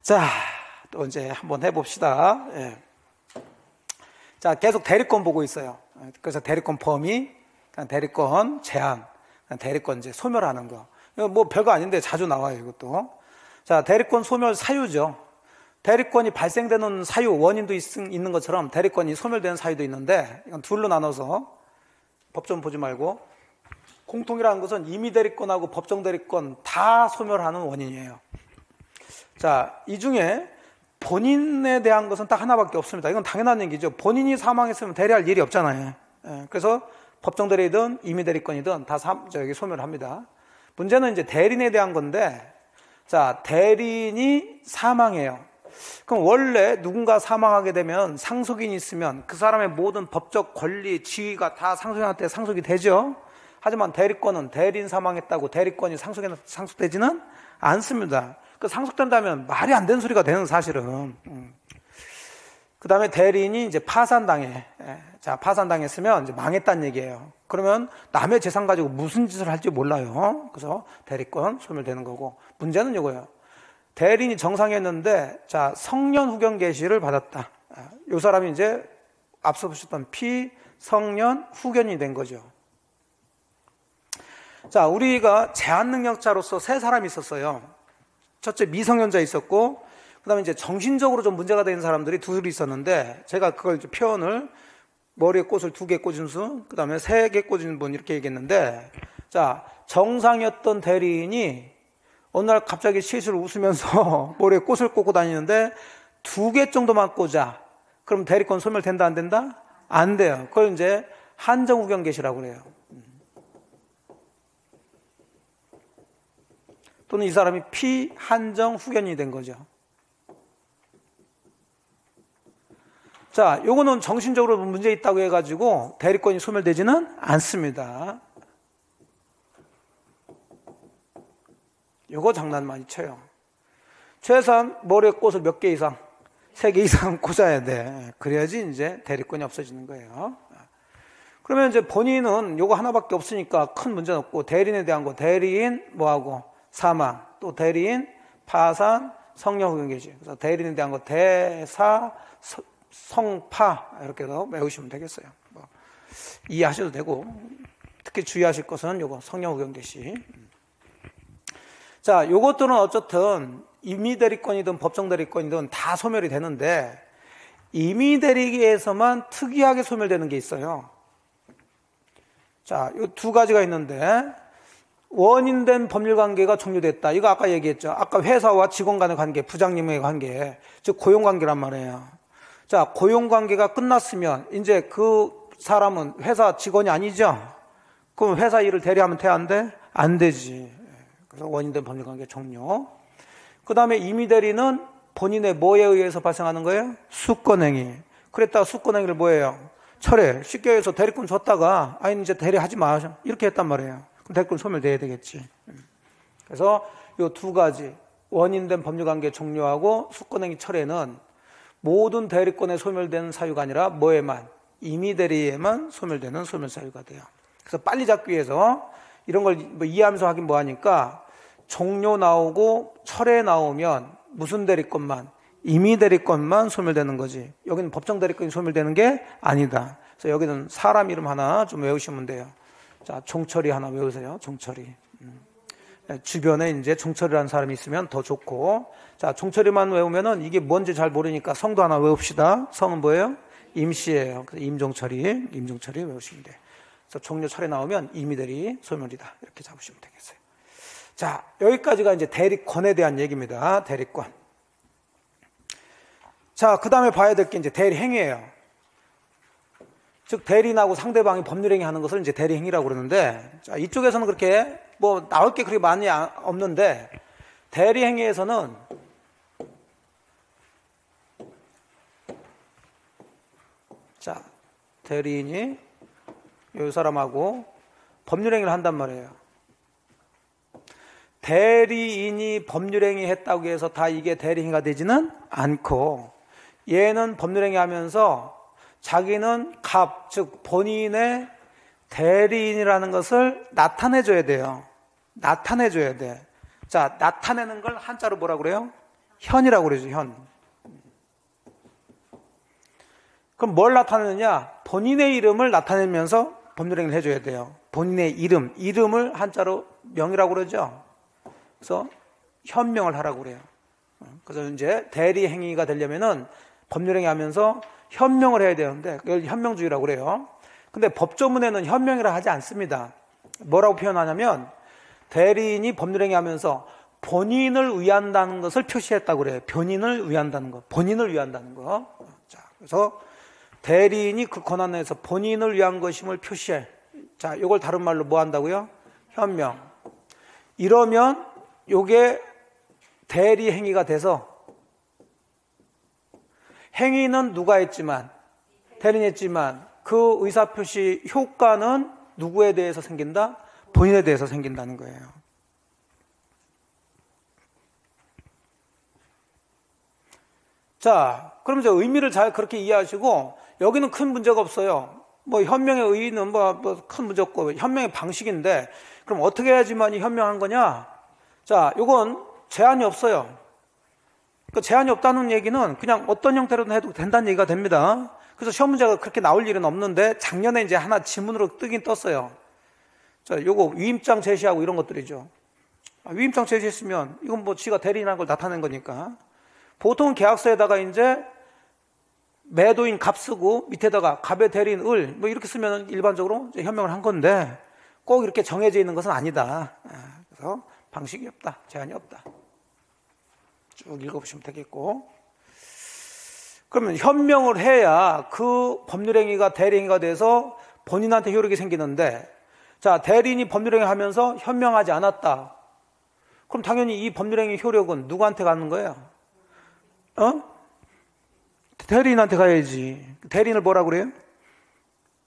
자, 또 이제 한번 해봅시다. 예. 자, 계속 대리권 보고 있어요. 그래서 대리권 범위, 대리권 제한, 대리권 이제 소멸하는 거. 이거 뭐 별거 아닌데 자주 나와요, 이것도. 자, 대리권 소멸 사유죠. 대리권이 발생되는 사유, 원인도 있는 것처럼 대리권이 소멸되는 사유도 있는데, 이건 둘로 나눠서 법정 보지 말고, 공통이라는 것은 임의 대리권하고 법정 대리권 다 소멸하는 원인이에요. 자, 이 중에 본인에 대한 것은 딱 하나밖에 없습니다. 이건 당연한 얘기죠. 본인이 사망했으면 대리할 일이 없잖아요. 그래서 법정 대리든 임의 대리권이든 다 소멸합니다. 문제는 이제 대리인에 대한 건데, 자, 대리인이 사망해요. 그럼 원래 누군가 사망하게 되면 상속인이 있으면 그 사람의 모든 법적 권리, 지위가 다 상속인한테 상속이 되죠. 하지만 대리권은 대리인 사망했다고 대리권이 상속인한테 상속되지는 않습니다. 그 상속된다면 말이 안 되는 소리가 되는 사실은. 그 다음에 대리인이 이제 파산당해. 자, 파산당했으면 이제 망했다는 얘기예요. 그러면 남의 재산 가지고 무슨 짓을 할지 몰라요. 그래서 대리권 소멸되는 거고. 문제는 이거예요. 대리인이 정상이었는데, 자, 성년 후견 개시를 받았다. 이 사람이 이제 앞서 보셨던 피성년 후견이 된 거죠. 자, 우리가 제한 능력자로서 세 사람이 있었어요. 첫째 미성년자 있었고, 그 다음에 이제 정신적으로 좀 문제가 되는 사람들이 둘이 있었는데, 제가 그걸 이제 표현을 머리에 꽃을 2개 꽂은 수, 그 다음에 3개 꽂은 분 이렇게 얘기했는데, 자, 정상이었던 대리인이 어느 날 갑자기 실실 웃으면서 머리에 꽃을 꽂고 다니는데 2개 정도만 꽂아. 그럼 대리권 소멸된다, 안 된다? 안 돼요. 그걸 이제 한정후견 개시라고 그래요. 또는 이 사람이 피한정 후견이 된 거죠. 자, 요거는 정신적으로 문제 있다고 해가지고 대리권이 소멸되지는 않습니다. 요거 장난 많이 쳐요. 최소한 머리에 꽃을 몇 개 이상, 3개 이상 꽂아야 돼. 그래야지 이제 대리권이 없어지는 거예요. 그러면 이제 본인은 요거 하나밖에 없으니까 큰 문제는 없고, 대리인에 대한 거, 대리인 뭐하고 사망, 또 대리인 파산, 성령 후견 개시. 그래서 대리인에 대한 거 대사, 성파 이렇게도 외우시면 되겠어요. 뭐 이해하셔도 되고, 특히 주의하실 것은 요거 성령 후견 개시. 자, 요것들은 어쨌든 임의 대리권이든 법정 대리권이든 다 소멸이 되는데, 임의 대리에서만 특이하게 소멸되는 게 있어요. 자, 요 2가지가 있는데, 원인된 법률관계가 종료됐다. 이거 아까 얘기했죠. 아까 회사와 직원 간의 관계, 부장님의 관계, 즉 고용관계란 말이에요. 자, 고용관계가 끝났으면 이제 그 사람은 회사 직원이 아니죠. 그럼 회사 일을 대리하면 돼, 안 돼? 안 되지. 그래서 원인된 법률관계 종료. 그 다음에 임의 대리는 본인의 뭐에 의해서 발생하는 거예요? 수권행위. 그랬다가 수권행위를 뭐예요? 철회. 쉽게 해서 대리권 줬다가 아니 이제 대리하지 마 이렇게 했단 말이에요. 그럼 대리권 소멸돼야 되겠지. 그래서 이 2가지 원인된 법률관계 종료하고 수권행위 철회는 모든 대리권에 소멸되는 사유가 아니라 뭐에만? 임의 대리에만 소멸되는 소멸사유가 돼요. 그래서 빨리 잡기 위해서 이런 걸 뭐 이해하면서 하긴 뭐하니까, 종료 나오고 철회 나오면 무슨 대리권만? 임의 대리권만 소멸되는 거지. 여기는 법정 대리권이 소멸되는 게 아니다. 그래서 여기는 사람 이름 하나 좀 외우시면 돼요. 자, 종철이 하나 외우세요. 종철이. 주변에 이제 종철이라는 사람이 있으면 더 좋고, 자, 종철이만 외우면은 이게 뭔지 잘 모르니까 성도 하나 외웁시다. 성은 뭐예요? 임씨예요. 그래서 임종철이 외우시면 돼요. 그래서 종료 철회 나오면 임의 대리 소멸이다. 이렇게 잡으시면 되겠어요. 자, 여기까지가 이제 대리권에 대한 얘기입니다. 대리권. 자, 그 다음에 봐야 될 게 이제 대리행위예요. 즉, 대리인하고 상대방이 법률행위 하는 것을 이제 대리행위라고 그러는데, 자, 이쪽에서는 그렇게 뭐 나올 게 그렇게 많이 없는데, 대리행위에서는 자, 대리인이 이 사람하고 법률행위를 한단 말이에요. 대리인이 법률행위 했다고 해서 다 이게 대리행위가 되지는 않고, 얘는 법률행위 하면서 자기는 즉 본인의 대리인이라는 것을 나타내줘야 돼요. 나타내줘야 돼. 자, 나타내는 걸 한자로 뭐라 그래요? 현이라고 그러죠, 현. 그럼 뭘 나타내느냐? 본인의 이름을 나타내면서 법률행위를 해줘야 돼요. 본인의 이름을 한자로 명이라고 그러죠. 그래서 현명을 하라고 그래요. 그래서 이제 대리행위가 되려면은 법률행위 하면서 현명을 해야 되는데 그걸 현명주의라고 그래요. 근데 법조문에는 현명이라 하지 않습니다. 뭐라고 표현하냐면 대리인이 법률행위 하면서 본인을 위한다는 것을 표시했다고 그래요. 본인을 위한다는 거. 본인을 위한다는 거. 자, 그래서 대리인이 그 권한 내에서 본인을 위한 것임을 표시해. 자, 이걸 다른 말로 뭐 한다고요? 현명. 이러면 요게 대리 행위가 돼서 행위는 누가 했지만 대리인이 했지만 그 의사표시 효과는 누구에 대해서 생긴다? 본인에 대해서 생긴다는 거예요. 자, 그럼 이제 의미를 잘 그렇게 이해하시고 여기는 큰 문제가 없어요. 뭐 현명의 의의는 뭐 큰 문제 없고 현명의 방식인데 그럼 어떻게 해야지만이 현명한 거냐? 자, 이건 제한이 없어요. 그 제한이 없다는 얘기는 그냥 어떤 형태로든 해도 된다는 얘기가 됩니다. 그래서 시험 문제가 그렇게 나올 일은 없는데 작년에 이제 하나 지문으로 뜨긴 떴어요. 자, 요거 위임장 제시하고 이런 것들이죠. 위임장 제시했으면 이건 뭐 지가 대리인한 걸 나타낸 거니까. 보통 계약서에다가 이제 매도인 갑 쓰고 밑에다가 갑의 대리인 을 뭐 이렇게 쓰면 일반적으로 현명을 한 건데 꼭 이렇게 정해져 있는 것은 아니다. 그래서 방식이 없다. 제한이 없다. 쭉 읽어보시면 되겠고. 그러면 현명을 해야 그 법률행위가 대리행위가 돼서 본인한테 효력이 생기는데 자, 대리인이 법률행위 하면서 현명하지 않았다. 그럼 당연히 이 법률행위 효력은 누구한테 가는 거예요? 대리인한테 가야지. 대리인을 뭐라고 그래요?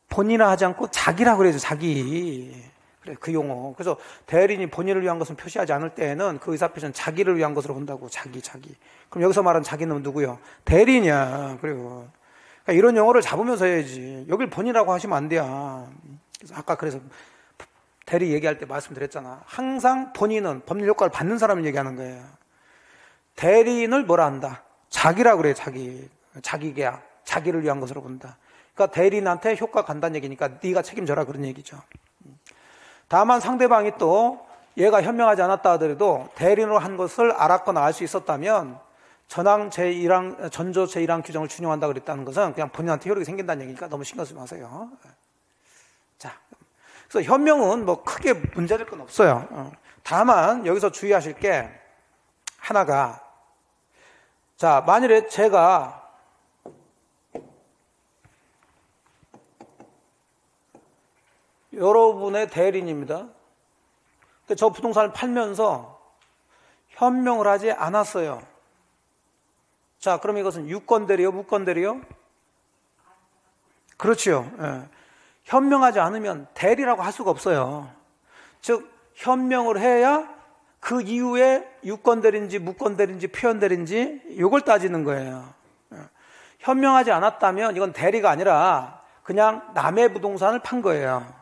본인이라 하지 않고 자기라고 그래야죠. 자기. 그래, 그 용어. 그래서 대리인이 본인을 위한 것은 표시하지 않을 때에는 그 의사표시는 자기를 위한 것으로 본다고. 자기. 그럼 여기서 말하는 자기는 누구요? 대리인이야. 그리고 그러니까 이런 용어를 잡으면서 해야지. 여길 본인이라고 하시면 안 돼요. 그래서 아까 그래서 대리 얘기할 때 말씀드렸잖아. 항상 본인은 법률 효과를 받는 사람을 얘기하는 거예요. 대리인을 뭐라 한다? 자기라고 그래요. 자기 계약, 자기를 위한 것으로 본다. 그러니까 대리인한테 효과 간다는 얘기니까 네가 책임져라 그런 얘기죠. 다만 상대방이 또 얘가 현명하지 않았다 하더라도 대리인으로 한 것을 알았거나 알 수 있었다면 전조 제1항 규정을 준용한다 그랬다는 것은 그냥 본인한테 효력이 생긴다는 얘기니까 너무 신경 쓰지 마세요. 자, 그래서 현명은 뭐 크게 문제될 건 없어요. 다만 여기서 주의하실 게 하나가 자, 만일에 제가 여러분의 대리인입니다. 근데 저 부동산을 팔면서 현명을 하지 않았어요. 자, 그럼 이것은 유권대리요, 무권대리요? 그렇죠. 예. 현명하지 않으면 대리라고 할 수가 없어요. 즉, 현명을 해야 그 이후에 유권대리인지 무권대리인지 표현대리인지 이걸 따지는 거예요. 예. 현명하지 않았다면 이건 대리가 아니라 그냥 남의 부동산을 판 거예요.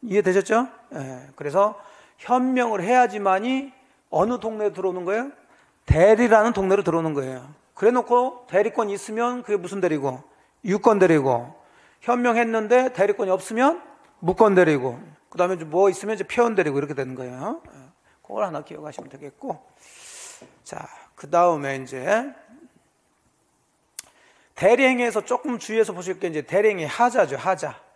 이해되셨죠? 예. 그래서 현명을 해야지만이 어느 동네에 들어오는 거예요? 대리라는 동네로 들어오는 거예요. 그래 놓고 대리권이 있으면 그게 무슨 대리고? 유권 대리고. 현명했는데 대리권이 없으면 무권 대리고. 그 다음에 뭐 있으면 이제 표현 대리고 이렇게 되는 거예요. 그걸 하나 기억하시면 되겠고. 자, 그 다음에 이제 대리행위에서 조금 주의해서 보실 게 이제 대리행위 하자죠, 하자.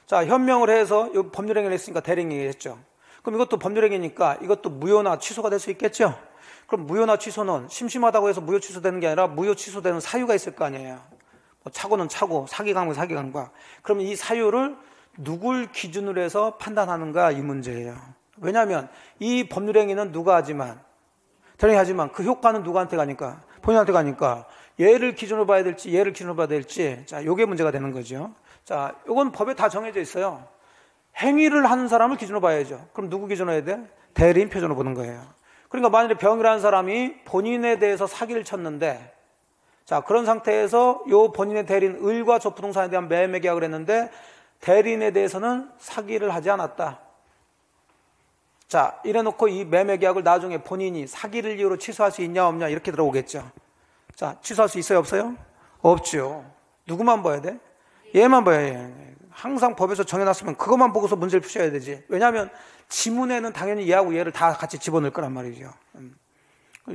자, 현명을 해서 법률행위를 했으니까 대리행위 했죠. 그럼 이것도 법률행위니까 이것도 무효나 취소가 될 수 있겠죠? 그럼 무효나 취소는 심심하다고 해서 무효 취소되는 게 아니라 무효 취소되는 사유가 있을 거 아니에요. 뭐 차고는 차고, 사기강은 사기강과. 그럼 이 사유를 누굴 기준으로 해서 판단하는가 이 문제예요. 왜냐하면 이 법률행위는 누가 하지만, 대리행위 하지만 그 효과는 누구한테 가니까? 본인한테 가니까 얘를 기준으로 봐야 될지 얘를 기준으로 봐야 될지 자, 요게 문제가 되는 거죠. 자, 요건 법에 다 정해져 있어요. 행위를 하는 사람을 기준으로 봐야죠. 그럼 누구 기준으로 해야 돼? 대리인 표준으로 보는 거예요. 그러니까 만일에 병이라는 사람이 본인에 대해서 사기를 쳤는데 자, 그런 상태에서 요 본인의 대리인 을과 저 부동산에 대한 매매 계약을 했는데 대리인에 대해서는 사기를 하지 않았다. 자, 이래놓고 이 매매 계약을 나중에 본인이 사기를 이유로 취소할 수 있냐 없냐 이렇게 들어오겠죠. 자, 취소할 수 있어요 없어요? 없죠. 누구만 봐야 돼? 얘만 봐야 해. 항상 법에서 정해놨으면 그것만 보고서 문제를 푸셔야 되지. 왜냐하면 지문에는 당연히 얘하고 얘를 다 같이 집어넣을 거란 말이죠.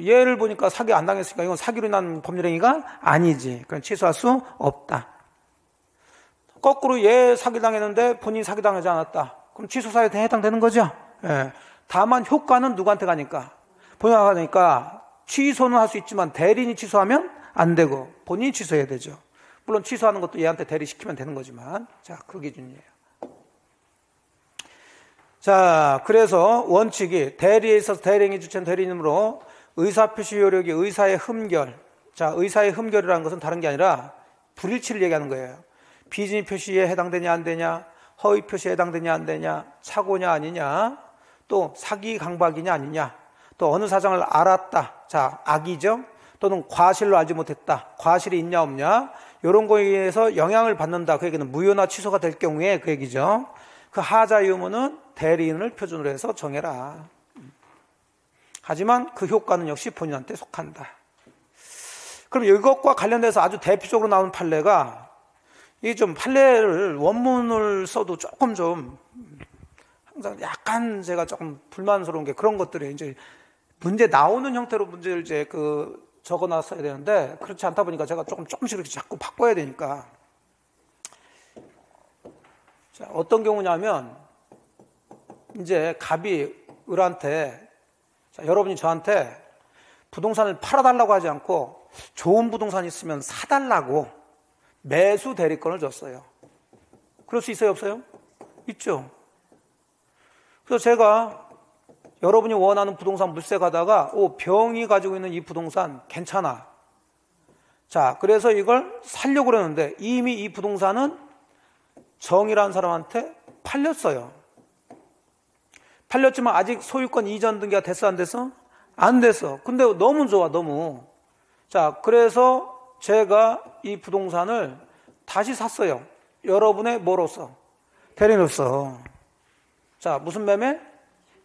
얘를 보니까 사기 안 당했으니까 이건 사기로 난 법률행위가 아니지. 그럼 취소할 수 없다. 거꾸로 얘 사기당했는데 본인이 사기당하지 않았다. 그럼 취소사유에 해당되는 거죠. 예. 다만 효과는 누구한테 가니까? 본인한테 가니까 취소는 할 수 있지만 대리인이 취소하면 안 되고 본인이 취소해야 되죠. 물론 취소하는 것도 얘한테 대리시키면 되는 거지만, 자, 그 기준이에요. 자, 그래서 원칙이 대리에 있어서 대리인이 주체는 대리인으로 의사표시 효력이 의사의 흠결. 자, 의사의 흠결이라는 것은 다른 게 아니라 불일치를 얘기하는 거예요. 비진의 표시에 해당되냐 안 되냐, 허위 표시에 해당되냐 안 되냐, 착오냐 아니냐, 또 사기 강박이냐 아니냐, 또 어느 사정을 알았다. 자, 악이죠. 또는 과실로 알지 못했다. 과실이 있냐 없냐, 이런 거에 의해서 영향을 받는다. 그 얘기는 무효나 취소가 될 경우에 그 얘기죠. 그 하자 유무는 대리인을 표준으로 해서 정해라. 하지만 그 효과는 역시 본인한테 속한다. 그럼 이것과 관련돼서 아주 대표적으로 나오는 판례가, 이게 좀 판례를 원문을 써도 조금 좀 항상 약간 제가 조금 불만스러운 게 그런 것들이 이제 문제 나오는 형태로 문제를 이제 적어놨어야 되는데 그렇지 않다 보니까 제가 조금씩 이렇게 자꾸 바꿔야 되니까. 자, 어떤 경우냐면 이제 갑이 을한테, 자, 여러분이 저한테 부동산을 팔아달라고 하지 않고 좋은 부동산 있으면 사달라고 매수 대리권을 줬어요. 그럴 수 있어요 없어요? 있죠. 그래서 제가 여러분이 원하는 부동산 물세 가다가 병이 가지고 있는 이 부동산 괜찮아. 자, 그래서 이걸 살려고 그러는데 이미 이 부동산은 정이라는 사람한테 팔렸어요. 팔렸지만 아직 소유권 이전 등기가 됐어 안 됐어? 안 됐어. 근데 너무 좋아, 너무. 자, 그래서 제가 이 부동산을 다시 샀어요. 여러분의 뭐로서? 대리인으로서. 자, 무슨 매매?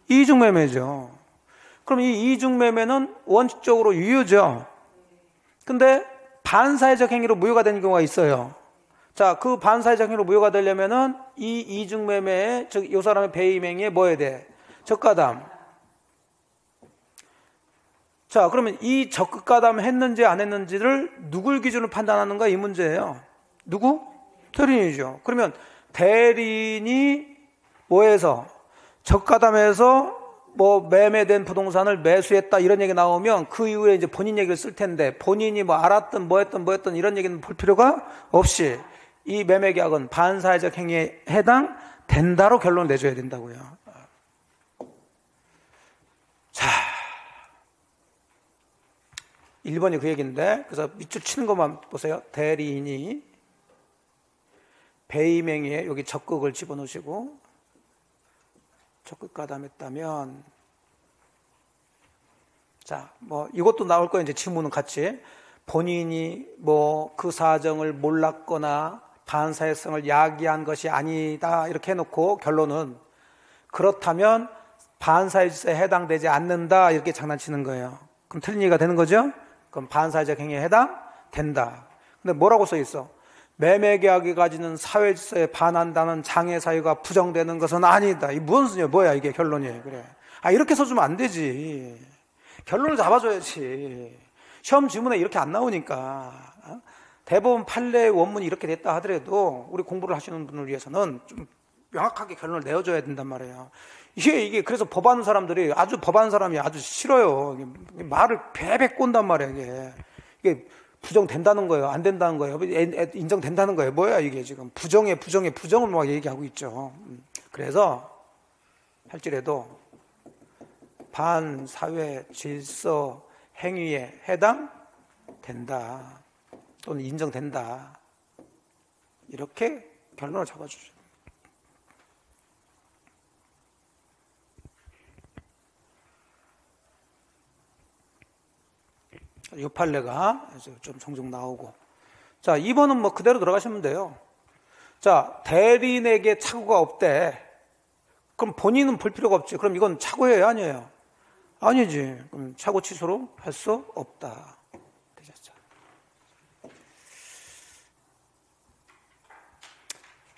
이중매매죠. 그럼 이 이중매매는 원칙적으로 유효죠. 근데 반사회적 행위로 무효가 되는 경우가 있어요. 자, 그 반사회적 행위로 무효가 되려면은 이 이중매매에, 즉, 이 사람의 배임행위에 뭐 해야 돼? 적가담. 자, 그러면 이 적극가담 했는지 안 했는지를 누굴 기준으로 판단하는가 이 문제예요. 누구? 대리인이죠. 그러면 대리인이 뭐해서? 적가담해서 뭐 매매된 부동산을 매수했다 이런 얘기 나오면 그 이후에 이제 본인 얘기를 쓸 텐데 본인이 뭐 알았든 뭐 했든 이런 얘기는 볼 필요가 없이 이 매매 계약은 반사회적 행위에 해당된다로 결론을 내줘야 된다고요. 자, 1번이 그 얘기인데, 그래서 밑줄 치는 것만 보세요. 대리인이 배임행위에 여기 적극을 집어넣으시고 적극가담했다면, 자, 뭐 이것도 나올 거예요. 이제 지문은 같이 본인이 뭐 그 사정을 몰랐거나 반사회성을 야기한 것이 아니다 이렇게 해놓고 결론은 그렇다면 반사회성에 해당되지 않는다 이렇게 장난치는 거예요. 그럼 틀린 얘기가 되는 거죠? 그럼 반사회적 행위에 해당된다. 근데 뭐라고 써 있어? 매매계약이 가지는 사회질서에 반한다는 장애 사유가 부정되는 것은 아니다. 이 무슨 소리야? 뭐야 이게 결론이? 그래. 이렇게 써주면 안 되지. 결론을 잡아줘야지. 시험 지문에 이렇게 안 나오니까. 대법원 판례 원문이 이렇게 됐다 하더라도 우리 공부를 하시는 분을 위해서는 좀 명확하게 결론을 내어줘야 된단 말이에요. 이게 그래서 법하는 사람들이 법하는 사람이 아주 싫어요. 말을 베베 꼰단 말이에요. 이게 부정된다는 거예요? 안 된다는 거예요? 인정된다는 거예요? 뭐야 이게 지금 부정을 막 얘기하고 있죠. 그래서 할지라도 반사회 질서 행위에 해당된다 또는 인정된다 이렇게 결론을 잡아주죠. 이 판례가 좀 종종 나오고. 자, 2번은 뭐 그대로 들어가시면 돼요. 자, 대리인에게 착오가 없대. 그럼 본인은 볼 필요가 없지. 그럼 이건 착오예요, 아니에요? 아니지. 그럼 착오 취소로 할 수 없다. 되셨죠?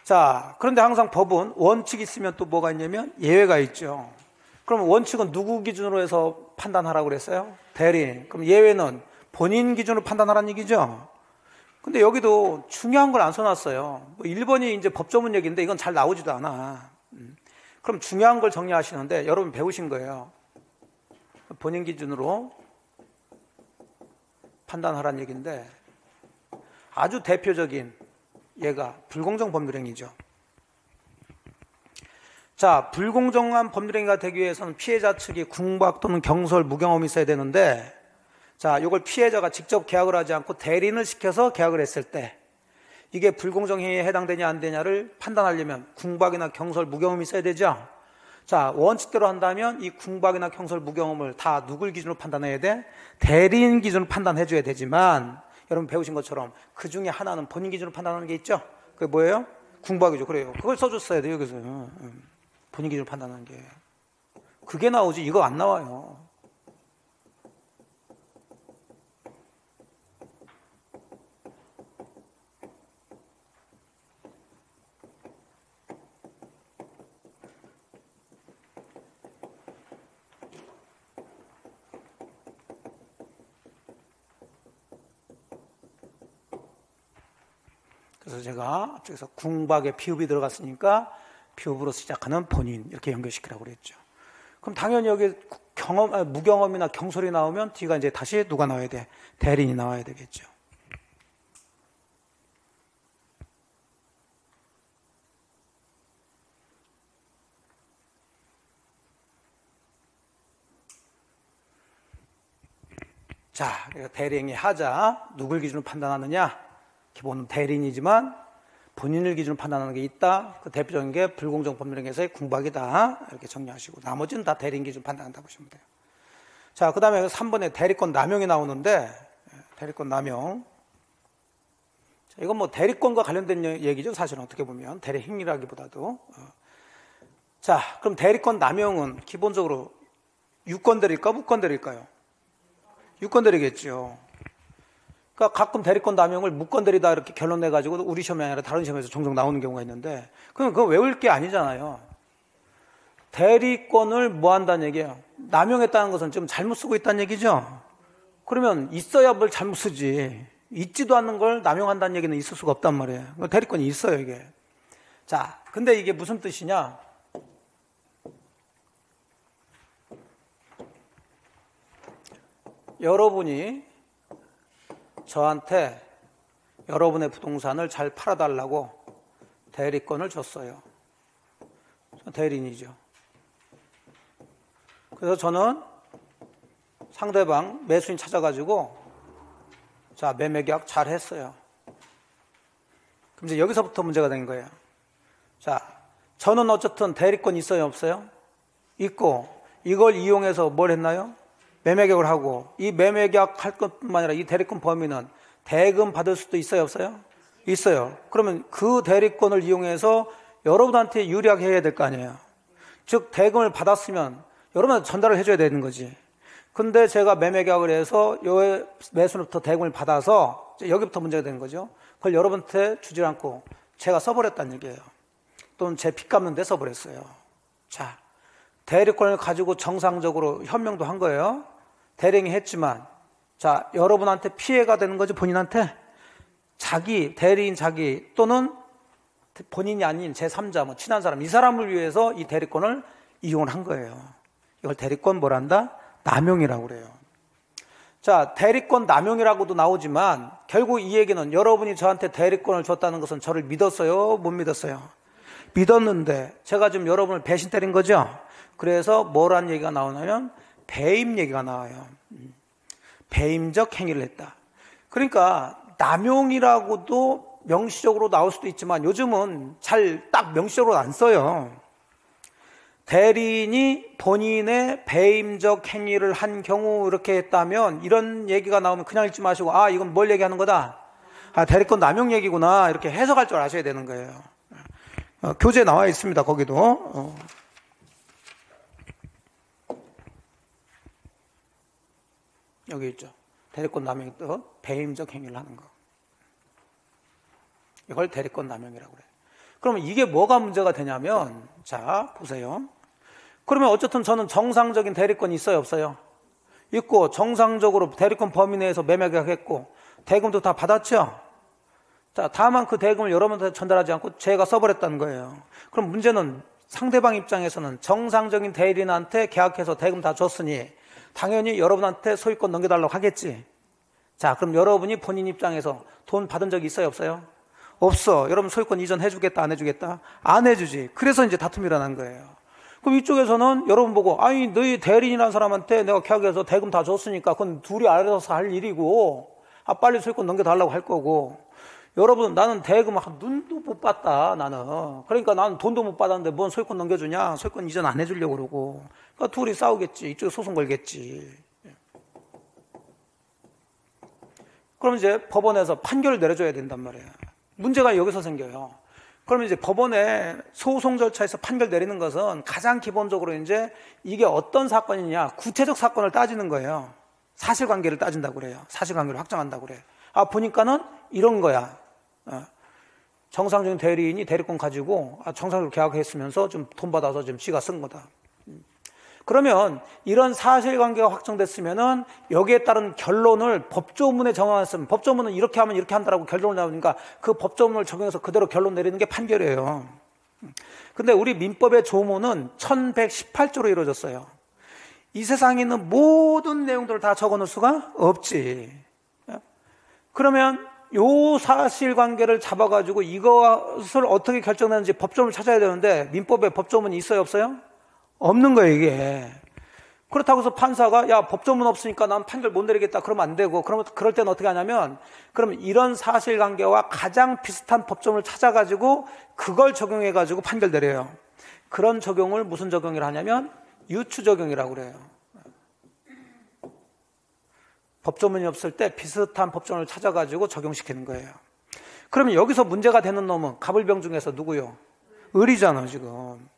자, 그런데 항상 법은 원칙이 있으면 또 뭐가 있냐면 예외가 있죠. 그럼 원칙은 누구 기준으로 해서 판단하라고 그랬어요? 대리인. 그럼 예외는 본인 기준으로 판단하라는 얘기죠. 근데 여기도 중요한 걸 안 써놨어요. 뭐 1번이 이제 법 전문 얘기인데 이건 잘 나오지도 않아. 그럼 중요한 걸 정리하시는데 여러분 배우신 거예요. 본인 기준으로 판단하라는 얘기인데 아주 대표적인 얘가 불공정 법률행위죠. 자, 불공정한 법률행위가 되기 위해서는 피해자 측이 궁박 또는 경솔, 무경험이 있어야 되는데, 자, 이걸 피해자가 직접 계약을 하지 않고 대리인을 시켜서 계약을 했을 때 이게 불공정행위에 해당되냐 안 되냐를 판단하려면 궁박이나 경솔, 무경험이 있어야 되죠. 자, 원칙대로 한다면 이 궁박이나 경솔, 무경험을 다 누굴 기준으로 판단해야 돼? 대리인 기준으로 판단해 줘야 되지만 여러분 배우신 것처럼 그 중에 하나는 본인 기준으로 판단하는 게 있죠. 그게 뭐예요? 궁박이죠. 그래요. 그걸 써줬어야 돼요. 여기서 본인 기준으로 판단하는 게. 그게 나오지 이거 안 나와요. 그래서 제가 앞쪽에서 궁박에 피읍이 들어갔으니까 피읍으로 시작하는 본인 이렇게 연결시키라고 그랬죠. 그럼 당연히 여기 무경험이나 경솔이 나오면 뒤가 이제 다시 누가 나와야 돼? 대리인이 나와야 되겠죠. 자, 대리행위 하자 누굴 기준으로 판단하느냐? 기본은 대리인이지만 본인을 기준으로 판단하는 게 있다. 그 대표적인 게 불공정 법률행위에서의 궁박이다. 이렇게 정리하시고 나머지는 다 대리인 기준 판단한다 보시면 돼요. 자, 그 다음에 3번에 대리권 남용이 나오는데 대리권 남용. 자, 이건 뭐 대리권과 관련된 얘기죠. 사실은 어떻게 보면 대리행위라기보다도. 자, 그럼 대리권 남용은 기본적으로 유권 대리일까 무권 대리일까요? 유권 대리겠죠. 그러니까 가끔 대리권 남용을 무권 대리다 이렇게 결론 내가지고 우리 시험이 아니라 다른 시험에서 종종 나오는 경우가 있는데 그거 외울 게 아니잖아요. 대리권을 뭐 한다는 얘기예요? 남용했다는 것은 좀 잘못 쓰고 있다는 얘기죠. 그러면 있어야 뭘 잘못 쓰지. 있지도 않는 걸 남용한다는 얘기는 있을 수가 없단 말이에요. 대리권이 있어요 이게. 자, 근데 이게 무슨 뜻이냐? 여러분이 저한테 여러분의 부동산을 잘 팔아달라고 대리권을 줬어요. 대리인이죠. 그래서 저는 상대방 매수인 찾아가지고 자, 매매 계약 잘 했어요. 그럼 이제 여기서부터 문제가 된 거예요. 자, 저는 어쨌든 대리권 있어요, 없어요? 있고 이걸 이용해서 뭘 했나요? 매매 계약을 하고 이 매매 계약 할 것뿐만 아니라 이 대리권 범위는 대금 받을 수도 있어요, 없어요? 있어요. 그러면 그 대리권을 이용해서 여러분한테 유리하게 해야 될 거 아니에요. 즉 대금을 받았으면 여러분한테 전달을 해줘야 되는 거지. 근데 제가 매매 계약을 해서 요 매수로부터 대금을 받아서 여기부터 문제가 되는 거죠. 그걸 여러분한테 주지 않고 제가 써버렸다는 얘기예요. 또는 제 빚 갚는 데 써버렸어요. 자, 대리권을 가지고 정상적으로 현명도 한 거예요. 대리행위 했지만 자, 여러분한테 피해가 되는 거죠. 본인한테. 자기, 대리인 자기 또는 본인이 아닌 제3자, 뭐 친한 사람, 이 사람을 위해서 이 대리권을 이용을 한 거예요. 이걸 대리권 뭐란다? 남용이라고 그래요. 자, 대리권 남용이라고도 나오지만 결국 이 얘기는 여러분이 저한테 대리권을 줬다는 것은 저를 믿었어요? 못 믿었어요? 믿었는데 제가 지금 여러분을 배신 때린 거죠? 그래서 뭐라는 얘기가 나오냐면 배임 얘기가 나와요. 배임적 행위를 했다. 그러니까 남용이라고도 명시적으로 나올 수도 있지만 요즘은 잘 딱 명시적으로 안 써요. 대리인이 본인의 배임적 행위를 한 경우 이렇게 했다면 이런 얘기가 나오면 그냥 읽지 마시고 아, 이건 뭘 얘기하는 거다? 아, 대리권 남용 얘기구나. 이렇게 해석할 줄 아셔야 되는 거예요. 교재에 나와 있습니다. 거기도. 여기 있죠. 대리권 남용이 또 배임적 행위를 하는 거. 이걸 대리권 남용이라고 그래요. 그러면 이게 뭐가 문제가 되냐면, 자, 보세요. 그러면 어쨌든 저는 정상적인 대리권이 있어요, 없어요? 있고, 정상적으로 대리권 범위 내에서 매매 계약했고, 대금도 다 받았죠? 자, 다만 그 대금을 여러분한테 전달하지 않고 제가 써버렸다는 거예요. 그럼 문제는 상대방 입장에서는 정상적인 대리인한테 계약해서 대금 다 줬으니 당연히 여러분한테 소유권 넘겨달라고 하겠지. 자, 그럼 여러분이 본인 입장에서 돈 받은 적이 있어요, 없어요? 없어. 여러분 소유권 이전해주겠다, 안 해주겠다? 안 해주지. 그래서 이제 다툼이 일어난 거예요. 그럼 이쪽에서는 여러분 보고, 아니, 너희 대리인이라는 사람한테 내가 계약해서 대금 다 줬으니까 그건 둘이 알아서 할 일이고, 빨리 소유권 넘겨달라고 할 거고, 여러분, 나는 대금 눈도 못 봤다, 나는. 그러니까 나는 돈도 못 받았는데 뭔 소유권 넘겨주냐? 소유권 이전 안 해주려고 그러고. 그러니까 둘이 싸우겠지. 이쪽에 소송 걸겠지. 그럼 이제 법원에서 판결을 내려줘야 된단 말이에요. 문제가 여기서 생겨요. 그러면 이제 법원에 소송 절차에서 판결 내리는 것은 가장 기본적으로 이제 이게 어떤 사건이냐, 구체적 사건을 따지는 거예요. 사실관계를 따진다고 그래요. 사실관계를 확정한다고 그래요. 보니까는 이런 거야. 정상적인 대리인이 대리권 가지고 정상적으로 계약했으면서 좀 돈 받아서 좀 지가 쓴 거다. 그러면 이런 사실관계가 확정됐으면은 여기에 따른 결론을 법조문에 정하였으면, 법조문은 이렇게 하면 이렇게 한다라고 결론을 나오니까 그 법조문을 적용해서 그대로 결론 내리는 게 판결이에요. 근데 우리 민법의 조문은 1118조로 이루어졌어요. 이 세상에 있는 모든 내용들을 다 적어 놓을 수가 없지. 그러면 요 사실관계를 잡아가지고 이것을 어떻게 결정되는지 법조문을 찾아야 되는데 민법에 법조문이 있어요, 없어요? 없는 거예요, 이게. 그렇다고 해서 판사가 야, 법조문 없으니까 난 판결 못 내리겠다 그러면 안 되고, 그러면 그럴 때는 어떻게 하냐면, 그럼 이런 사실관계와 가장 비슷한 법조문을 찾아가지고 그걸 적용해가지고 판결 내려요. 그런 적용을 무슨 적용을 하냐면 유추적용이라고 그래요. 법조문이 없을 때 비슷한 법조문을 찾아가지고 적용시키는 거예요. 그러면 여기서 문제가 되는 놈은 갑을병 중에서 누구요? 을이잖아, 지금.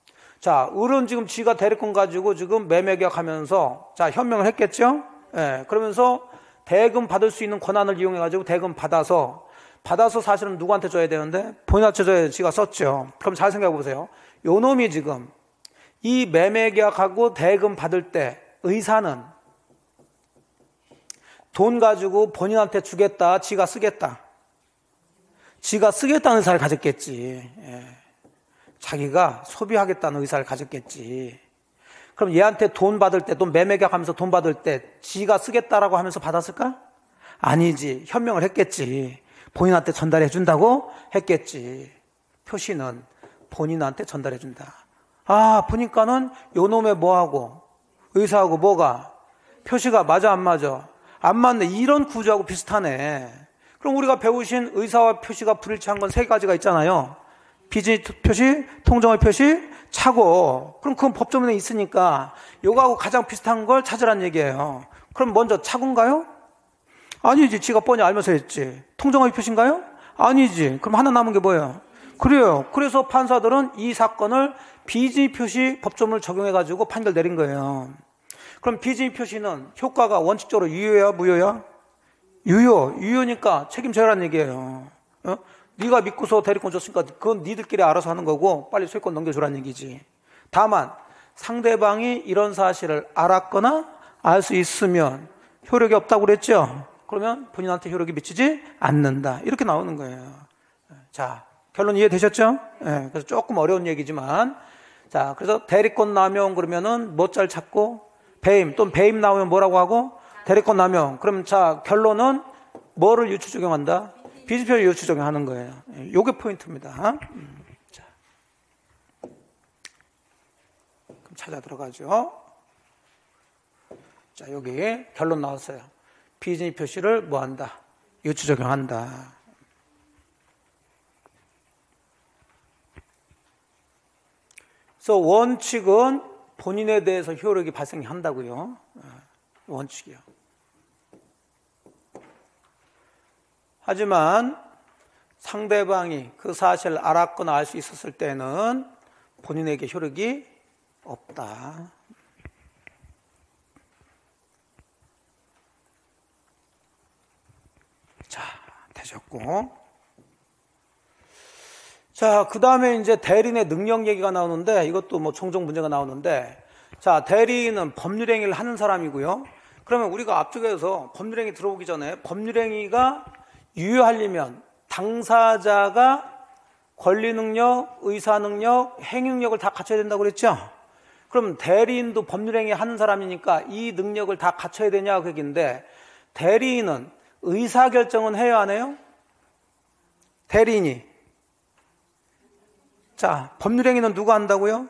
자, 을은 지금 지가 대리권 가지고 지금 매매계약 하면서, 자, 현명을 했겠죠? 예, 그러면서 대금 받을 수 있는 권한을 이용해가지고 대금 받아서 사실은 누구한테 줘야 되는데? 본인한테 줘야 지가 썼죠. 그럼 잘 생각해 보세요. 요 놈이 지금 이 매매계약하고 대금 받을 때 의사는 돈 가지고 본인한테 주겠다, 지가 쓰겠다. 지가 쓰겠다는 의사를 가졌겠지. 예. 자기가 소비하겠다는 의사를 가졌겠지. 그럼 얘한테 돈 받을 때, 돈 매매계약 하면서 돈 받을 때 지가 쓰겠다라고 하면서 받았을까? 아니지. 현명을 했겠지. 본인한테 전달해 준다고 했겠지. 표시는 본인한테 전달해 준다. 보니까는 요 놈의 뭐하고 의사하고 뭐가 표시가 맞아, 안 맞아? 안 맞네. 이런 구조하고 비슷하네. 그럼 우리가 배우신 의사와 표시가 불일치한 건 세 가지가 있잖아요. 비즈니 표시, 통정의 표시, 착오. 그럼 그건 법조문에 있으니까 요거하고 가장 비슷한 걸 찾으란 얘기예요. 그럼 먼저 착오인가요? 아니지. 지가 뻔히 알면서 했지. 통정의 표시인가요? 아니지. 그럼 하나 남은 게 뭐예요? 그래요. 그래서 판사들은 이 사건을 비즈니 표시 법조문을 적용해가지고 판결 내린 거예요. 그럼 비즈니 표시는 효과가 원칙적으로 유효야, 무효야? 유효니까 책임져라는 얘기예요. 네가 믿고서 대리권 줬으니까 그건 니들끼리 알아서 하는 거고 빨리 소유권 넘겨주라는 얘기지. 다만 상대방이 이런 사실을 알았거나 알 수 있으면 효력이 없다고 그랬죠. 그러면 본인한테 효력이 미치지 않는다. 이렇게 나오는 거예요. 자, 결론 이해되셨죠? 네, 그래서 조금 어려운 얘기지만, 자, 그래서 대리권 남용 그러면은 뭐 짤 찾고 배임, 또는 배임 나오면 뭐라고 하고 대리권 남용. 그럼 자, 결론은 뭐를 유추 적용한다? 비즈표를 유추 적용하는 거예요. 요게 포인트입니다. 자, 그럼 찾아 들어가죠. 자, 여기 결론 나왔어요. 비즈니 표시를 뭐 한다? 유추 적용한다. 그래서 원칙은 본인에 대해서 효력이 발생한다고요. 원칙이요. 하지만 상대방이 그 사실을 알았거나 알 수 있었을 때는 본인에게 효력이 없다. 되셨고. 자, 그 다음에 이제 대리인의 능력 얘기가 나오는데, 이것도 뭐 종종 문제가 나오는데, 자, 대리인은 법률행위를 하는 사람이고요. 그러면 우리가 앞쪽에서 법률행위 들어오기 전에 법률행위가 유효하려면 당사자가 권리능력, 의사능력, 행위능력을 다 갖춰야 된다고 그랬죠? 그럼 대리인도 법률행위 하는 사람이니까 이 능력을 다 갖춰야 되냐 그 얘기인데, 대리인은 의사결정은 해야 안 해요? 대리인이. 자, 법률행위는 누가 한다고요?